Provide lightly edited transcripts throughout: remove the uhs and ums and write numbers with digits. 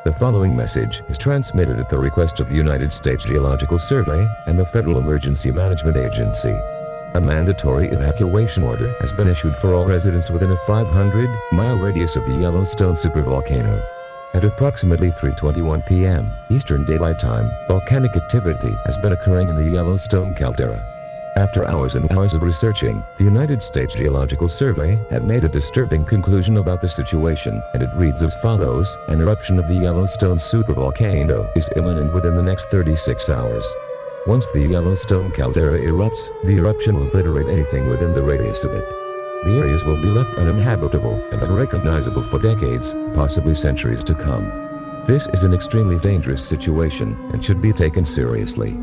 The following message is transmitted at the request of the United States Geological Survey and the Federal Emergency Management Agency. A mandatory evacuation order has been issued for all residents within a 500-mile radius of the Yellowstone supervolcano. At approximately 3:21 p.m. Eastern Daylight Time, volcanic activity has been occurring in the Yellowstone caldera. After hours and hours of researching, the United States Geological Survey had made a disturbing conclusion about the situation, and it reads as follows: an eruption of the Yellowstone supervolcano is imminent within the next 36 hours. Once the Yellowstone caldera erupts, the eruption will obliterate anything within the radius of it. The areas will be left uninhabitable and unrecognizable for decades, possibly centuries to come. This is an extremely dangerous situation and should be taken seriously.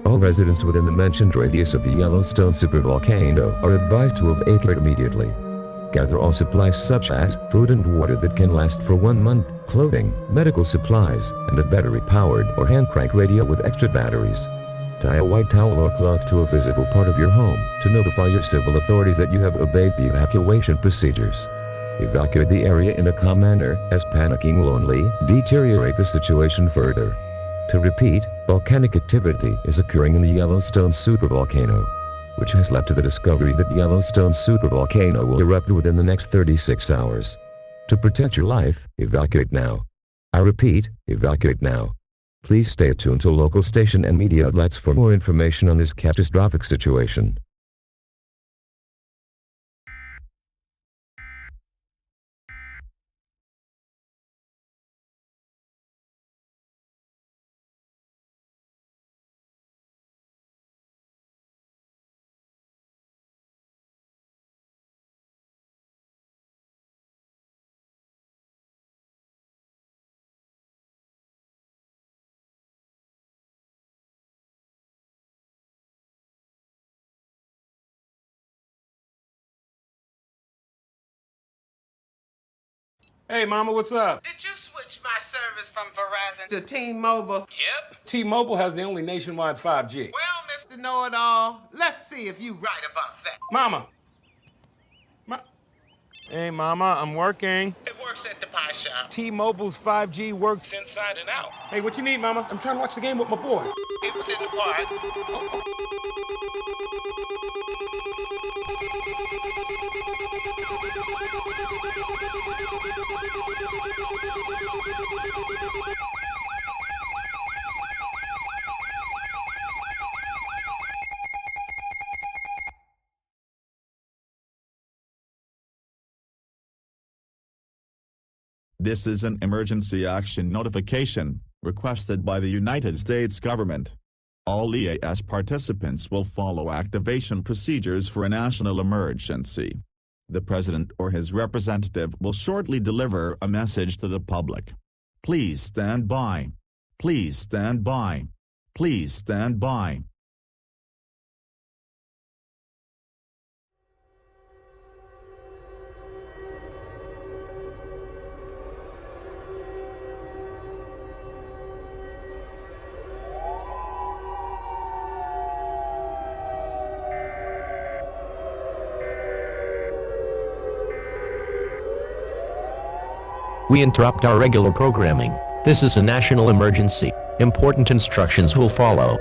All residents within the mentioned radius of the Yellowstone supervolcano are advised to evacuate immediately. Gather all supplies such as food and water that can last for 1 month, clothing, medical supplies, and a battery-powered or hand-crank radio with extra batteries. Tie a white towel or cloth to a visible part of your home to notify your civil authorities that you have obeyed the evacuation procedures. Evacuate the area in a calm manner, as panicking will only deteriorate the situation further. To repeat, volcanic activity is occurring in the Yellowstone supervolcano, which has led to the discovery that Yellowstone supervolcano will erupt within the next 36 hours. To protect your life, evacuate now. I repeat, evacuate now. Please stay attuned to local station and media outlets for more information on this catastrophic situation. Hey, Mama, what's up? Did you switch my service from Verizon to T-Mobile? Yep. T-Mobile has the only nationwide 5G. Well, Mr. Know-It-All, let's see if you right about that. Mama. Hey, Mama, I'm working. It works at the pie shop. T-Mobile's 5G works inside and out. Hey, what you need, Mama? I'm trying to watch the game with my boys. It was in the park. This is an emergency action notification, requested by the United States government. All EAS participants will follow activation procedures for a national emergency. The President or his representative will shortly deliver a message to the public. Please stand by. Please stand by. Please stand by. We interrupt our regular programming. This is a national emergency. Important instructions will follow.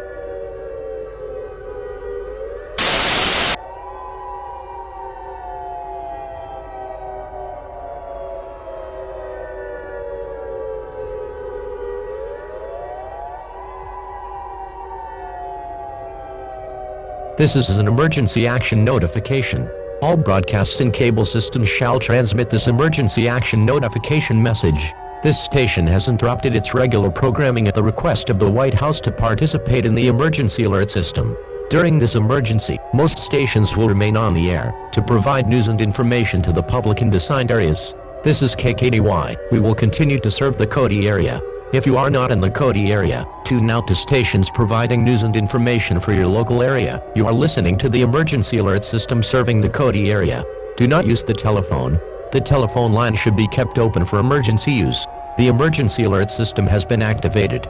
This is an emergency action notification. All broadcasts and cable systems shall transmit this emergency action notification message. This station has interrupted its regular programming at the request of the White House to participate in the emergency alert system. During this emergency, most stations will remain on the air to provide news and information to the public in assigned areas. This is KKDY. We will continue to serve the Cody area. If you are not in the Cody area, tune out to stations providing news and information for your local area. You are listening to the emergency alert system serving the Cody area. Do not use the telephone. The telephone line should be kept open for emergency use. The emergency alert system has been activated.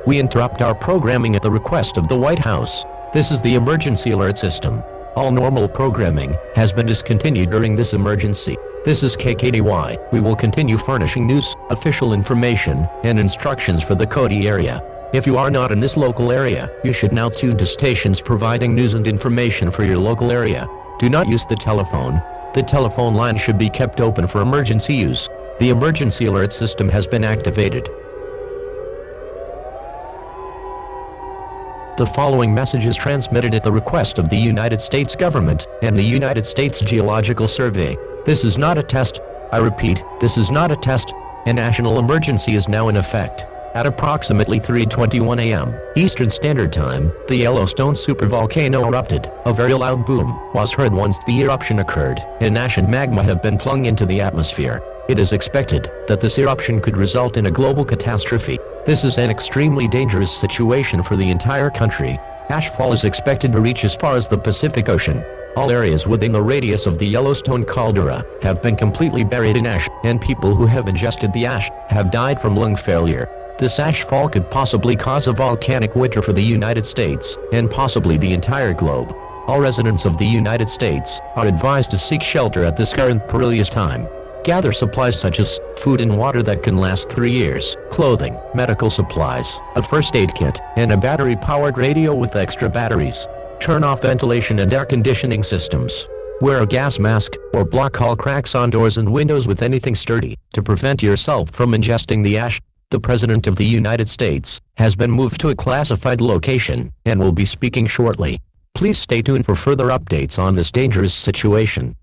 We interrupt our programming at the request of the White House. This is the emergency alert system. All normal programming has been discontinued during this emergency. This is KKDY. We will continue furnishing news, official information, and instructions for the Cody area. If you are not in this local area, you should now tune to stations providing news and information for your local area. Do not use the telephone. The telephone line should be kept open for emergency use. The emergency alert system has been activated. The following message is transmitted at the request of the United States government and the United States Geological Survey. This is not a test. I repeat, this is not a test. A national emergency is now in effect. At approximately 3:21 a.m. Eastern Standard Time, the Yellowstone supervolcano erupted. A very loud boom was heard once the eruption occurred, and ash and magma have been flung into the atmosphere. It is expected that this eruption could result in a global catastrophe. This is an extremely dangerous situation for the entire country. Ashfall is expected to reach as far as the Pacific Ocean. All areas within the radius of the Yellowstone caldera have been completely buried in ash, and people who have ingested the ash have died from lung failure. This ashfall could possibly cause a volcanic winter for the United States, and possibly the entire globe. All residents of the United States are advised to seek shelter at this current perilous time. Gather supplies such as food and water that can last 3 years, clothing, medical supplies, a first aid kit, and a battery-powered radio with extra batteries. Turn off ventilation and air conditioning systems. Wear a gas mask, or block all cracks on doors and windows with anything sturdy, to prevent yourself from ingesting the ash. The President of the United States has been moved to a classified location, and will be speaking shortly. Please stay tuned for further updates on this dangerous situation.